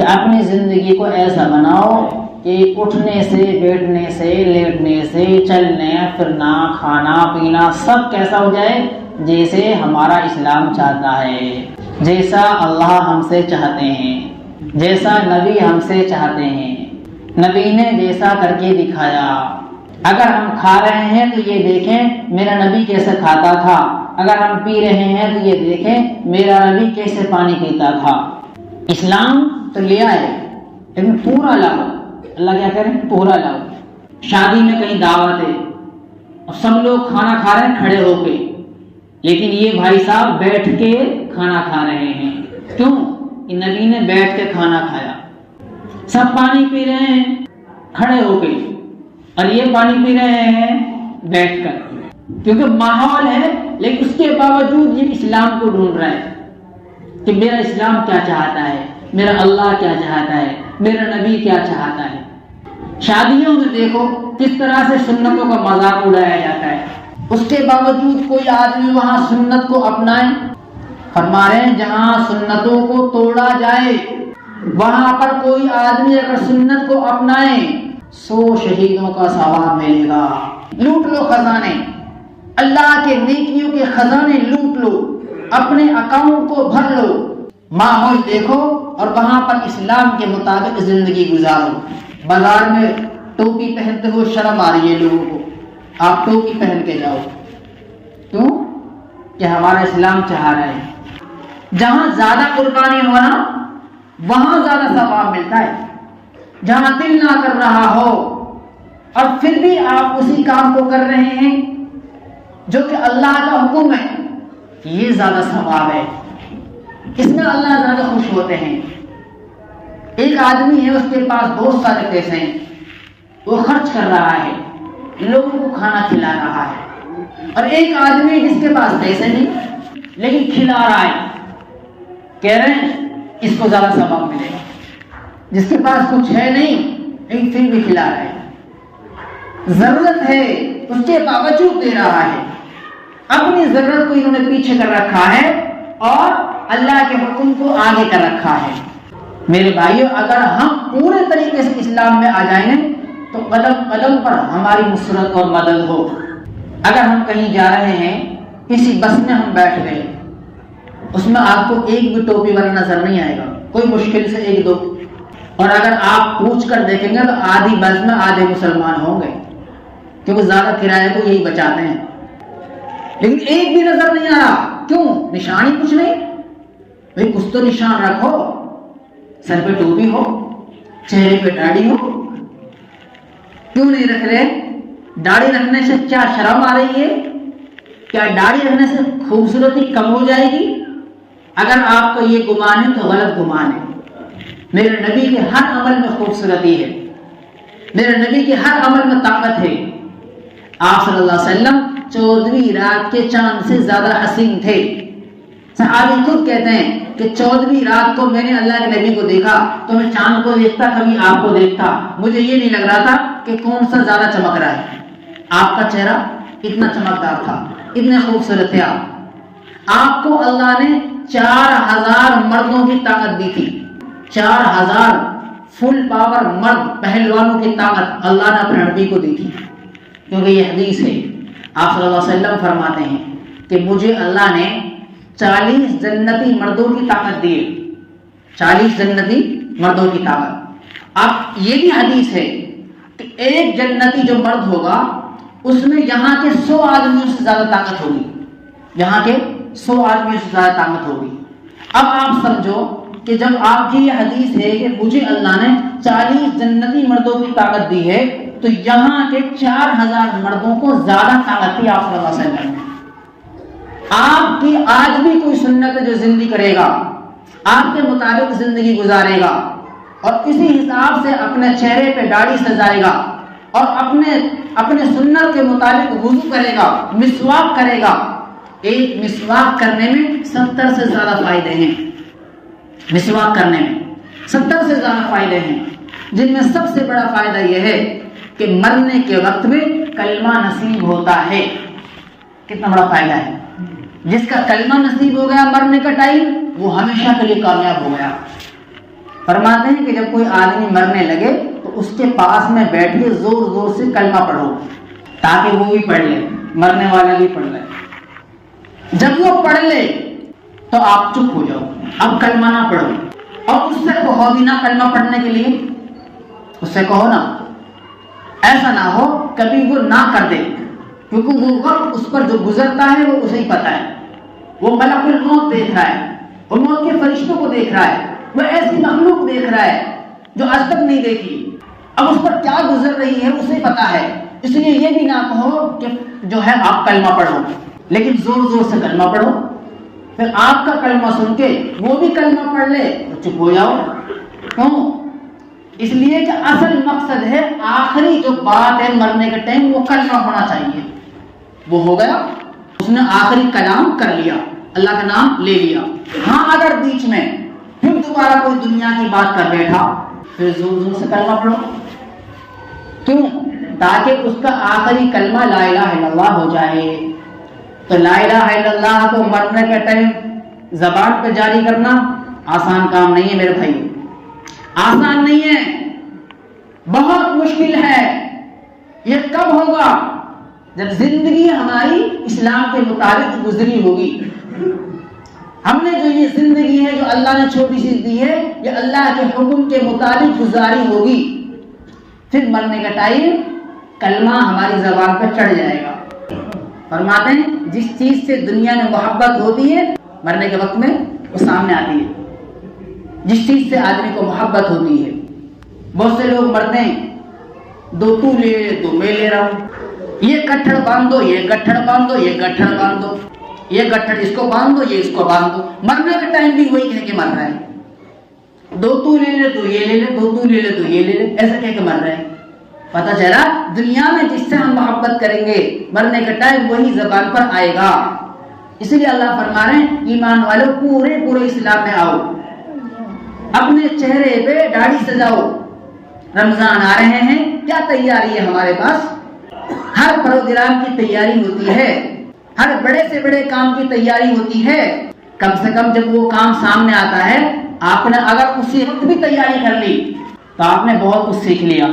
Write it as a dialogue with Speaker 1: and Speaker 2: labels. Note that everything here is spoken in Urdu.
Speaker 1: اپنی زندگی کو ایسا بناؤ کہ اٹھنے سے، بیٹھنے سے، لیٹنے سے، چلنے پھرنا، کھانا پینا سب کیسا ہو جائے جیسے ہمارا اسلام چاہتا ہے، جیسا اللہ ہم سے چاہتے ہیں، جیسا نبی ہم سے چاہتے ہیں، نبی نے جیسا کر کے دکھایا۔ اگر ہم کھا رہے ہیں تو یہ دیکھیں میرا نبی کیسے کھاتا تھا، اگر ہم پی رہے ہیں تو یہ دیکھیں میرا نبی کیسے پانی پیتا تھا۔ اسلام تو لیا ہے لیکن پورا لاؤ، اللہ کیا کرے پورا لاؤ۔ شادی میں کہیں دعوت ہے اور سب لوگ کھانا کھا رہے ہیں کھڑے ہو کے، لیکن یہ بھائی صاحب بیٹھ کے کھانا کھا رہے ہیں، کیوں؟ کہ نبی نے بیٹھ کے کھانا کھایا۔ سب پانی پی رہے ہیں کھڑے ہو کے اور یہ پانی پی رہے ہیں بیٹھ کر، کیونکہ ماحول ہے، لیکن اس کے باوجود یہ اسلام کو ڈھونڈ رہا ہے کہ میرا اسلام کیا چاہتا ہے، میرا اللہ کیا چاہتا ہے، میرا نبی کیا چاہتا ہے۔ شادیوں میں دیکھو کس طرح سے سنتوں کا مذاق اڑایا جاتا ہے، اس کے باوجود کوئی آدمی وہاں سنت کو اپنائے۔ فرما رہے ہیں جہاں سنتوں کو توڑا جائے وہاں پر کوئی آدمی اگر سنت کو اپنائے 100 شہیدوں کا ثواب ملے گا۔ لوٹ لو خزانے، اللہ کے نیکیوں کے خزانے لوٹ لو، اپنے اکاؤنٹ کو بھر لو، ماحول دیکھو اور وہاں پر اسلام کے مطابق زندگی گزارو۔ بازار میں ٹوپی پہنتے ہو شرم آ رہی ہے لوگوں کو، آپ ٹوپی پہن کے جاؤ، کیوں؟ کہ ہمارا اسلام چاہ رہا ہے جہاں زیادہ قربانی ہونا وہاں زیادہ ثواب ملتا ہے، جہاں دل نہ کر رہا ہو اور پھر بھی آپ اسی کام کو کر رہے ہیں جو کہ اللہ کا حکم ہے، یہ زیادہ ثواب ہے، اس میں اللہ زیادہ خوش ہوتے ہیں۔ ایک آدمی ہے، اس کے پاس بہت سارے پیسے ہیں، وہ خرچ کر رہا ہے، لوگوں کو کھانا کھلا رہا ہے، اور ایک آدمی جس کے پاس پیسے نہیں لیکن کھلا رہا ہے، کہہ رہے ہیں اس کو زیادہ ثواب ملے گا۔ جس کے پاس کچھ ہے نہیں لیکن پھر بھی کھلا رہا ہے، ضرورت ہے اس کے باوجود دے رہا ہے، اپنی ضرورت کو انہوں نے پیچھے کر رکھا ہے اور اللہ کے حکم کو آگے کر رکھا ہے۔ میرے بھائیوں، اگر ہم پورے طریقے سے اسلام میں آ جائیں تو قدم قدم پر ہماری نصرت اور مدد ہو۔ اگر ہم کہیں جا رہے ہیں، کسی بس میں ہم بیٹھ گئے، اس میں آپ کو ایک بھی ٹوپی والا نظر نہیں آئے گا، کوئی مشکل سے 1 2، اور اگر آپ پوچھ کر دیکھیں گے تو آدھی بس میں آدھے مسلمان ہوں گے، کیونکہ زیادہ کرایہ کو یہی بچاتے ہیں، لیکن ایک بھی نظر نہیں آ رہا، کیوں؟ نشانی کچھ نہیں، بھائی کچھ تو نشان رکھو، سر پہ ٹوپی ہو، چہرے پہ داڑھی ہو، کیوں نہیں رکھ رہے؟ داڑھی رکھنے سے کیا شرم آ رہی ہے؟ کیا داڑھی رکھنے سے خوبصورتی کم ہو جائے گی؟ اگر آپ کو یہ گمان ہے تو غلط گمان ہے۔ میرے نبی کے ہر عمل میں خوبصورتی ہے، میرے نبی کے ہر عمل میں طاقت ہے۔ آپ صلی اللہ علیہ وسلم 14ویں رات کے چاند سے زیادہ حسین تھے۔ صحابی خود کہتے ہیں کہ 14ویں رات کو میں نے اللہ کے نبی کو دیکھا تو میں چاند کو دیکھتا کبھی آپ کو دیکھتا، مجھے یہ نہیں لگ رہا تھا کہ کون سا زیادہ چمک رہا ہے۔ آپ کا چہرہ اتنا چمکدار تھا، اتنے خوبصورت تھے آپ کو اللہ نے 4000 مردوں کی طاقت دی تھی، 4000 فل پاور مرد پہلوانوں کی طاقت اللہ نے اپنے نبی کو دی تھی، کیونکہ یہ حدیث ہے۔ آپ صلی اللہ علیہ وسلم فرماتے ہیں کہ مجھے اللہ نے 40 جنتی مردوں کی طاقت دی، 40 جنتی مردوں کی طاقت۔ اب یہ بھی حدیث ہے کہ ایک جنتی جو مرد ہوگا اس میں یہاں کے 100 آدمیوں سے زیادہ طاقت ہوگی، یہاں کے 100 آدمیوں سے زیادہ طاقت ہوگی۔ اب آپ سمجھو کہ جب آپ کی یہ حدیث ہے کہ مجھے اللہ نے 40 جنتی مردوں کی طاقت دی ہے تو یہاں کے 4000 مردوں کو زیادہ طاقت تھی آپ صلی اللہ علیہ وسلم نے۔ آپ کی آج بھی کوئی سنت جو زندگی کرے گا، آپ کے مطابق زندگی گزارے گا اور اسی حساب سے اپنے چہرے پہ داڑھی سجائے گا اور اپنے سنت کے مطابق وضو کرے گا، مسواک کرے گا۔ ایک مسواک کرنے میں 70 سے زیادہ فائدے ہیں، مسواک کرنے میں 70 سے زیادہ فائدے ہیں، جن میں سب سے بڑا فائدہ یہ ہے کہ مرنے کے وقت میں کلمہ نصیب ہوتا ہے۔ کتنا بڑا فائدہ ہے؟ جس کا کلمہ نصیب ہو گیا مرنے کا ٹائم، وہ ہمیشہ کے لیے کامیاب ہو گیا۔ فرماتے ہیں کہ جب کوئی آدمی مرنے لگے تو اس کے پاس میں بیٹھ کے زور زور سے کلمہ پڑھو تاکہ وہ بھی پڑھ لے، مرنے والا بھی پڑھ لے۔ جب وہ پڑھ لے تو آپ چپ ہو جاؤ، اب کلمہ نہ پڑھو، اور اس سے کہو بھی نہ کلمہ پڑھنے کے لیے، اس سے کہو نا، ایسا نہ ہو کبھی وہ نہ کر دے، کیونکہ وہ وقت اس پر جو گزرتا ہے وہ اسے ہی پتا ہے، وہ ملک الموت دیکھ رہا ہے، وہ موت کے فرشتوں کو دیکھ رہا ہے، وہ ایسی مخلوق دیکھ رہا ہے جو آج تک نہیں دیکھی، اب اس پر کیا گزر رہی ہے اسے پتا ہے، اس لیے یہ بھی نہ کہو کہ جو ہے آپ کلمہ پڑھو، لیکن زور زور سے کلمہ پڑھو، پھر آپ کا کلمہ سن کے وہ بھی کلمہ پڑھ لے تو چپ ہو جاؤ۔ کیوں؟ اس لیے کہ اصل مقصد ہے آخری جو بات ہے مرنے کے ٹائم وہ کلمہ ہونا چاہیے، وہ ہو گیا، اس نے آخری کلام کر لیا، اللہ کا نام لے لیا۔ ہاں اگر بیچ میں پھر دوبارہ کوئی دنیا کی بات کر بیٹھا پھر زور زور سے کلمہ پڑھو، کیوں؟ تاکہ اس کا آخری کلمہ لا الہ الا اللہ ہو جائے۔ تو لا الہ الا اللہ کو مرنے کے ٹائم زبان پہ جاری کرنا آسان کام نہیں ہے میرے بھائی، آسان نہیں ہے، بہت مشکل ہے۔ یہ کب ہوگا؟ جب زندگی ہماری اسلام کے مطابق گزری ہوگی، ہم نے جو یہ زندگی ہے جو اللہ نے چھوٹی سی دی ہے یہ اللہ کے حکم کے مطابق گزاری ہوگی، پھر مرنے کا ٹائم کلمہ ہماری زبان پہ چڑھ جائے گا۔ فرماتے ہیں جس چیز سے دنیا میں محبت ہوتی ہے مرنے کے وقت میں وہ سامنے آتی ہے، جس چیز سے آدمی کو محبت ہوتی ہے۔ بہت سے لوگ مرتے ہیں، دو تو لے دو میں لے رہا ہوں، یہ گٹھڑ باندھ دو، یہ گٹھڑ باندھ دو، یہ گٹھڑ باندھ دو، یہ گٹھڑ اس کو باندھ دو، یہ اس کو باندھ دو، مرنے کے ٹائم بھی وہی کہہ کے مر رہا ہے، دو تو لے لے تو یہ لے لے، دو تو لے لے تو یہ لے لے، ایسا کہہ کے مر رہے ہیں۔ پتہ چلا دنیا میں جس سے ہم محبت کریں گے مرنے کا ٹائم وہی زبان پر آئے گا۔ اس لیے اللہ فرما رہے ہیں ایمان والوں پورے اسلام میں آؤ، اپنے چہرے پہ داڑھی سجاؤ، رمضان آ رہے ہیں، کیا تیاری ہے ہمارے پاس؟ ہر پروگرام کی تیاری ہوتی ہے، ہر بڑے سے بڑے کام کی تیاری ہوتی ہے، کم سے کم جب وہ کام سامنے آتا ہے آپ نے اگر اسی وقت بھی تیاری کر لی تو آپ نے بہت کچھ سیکھ لیا۔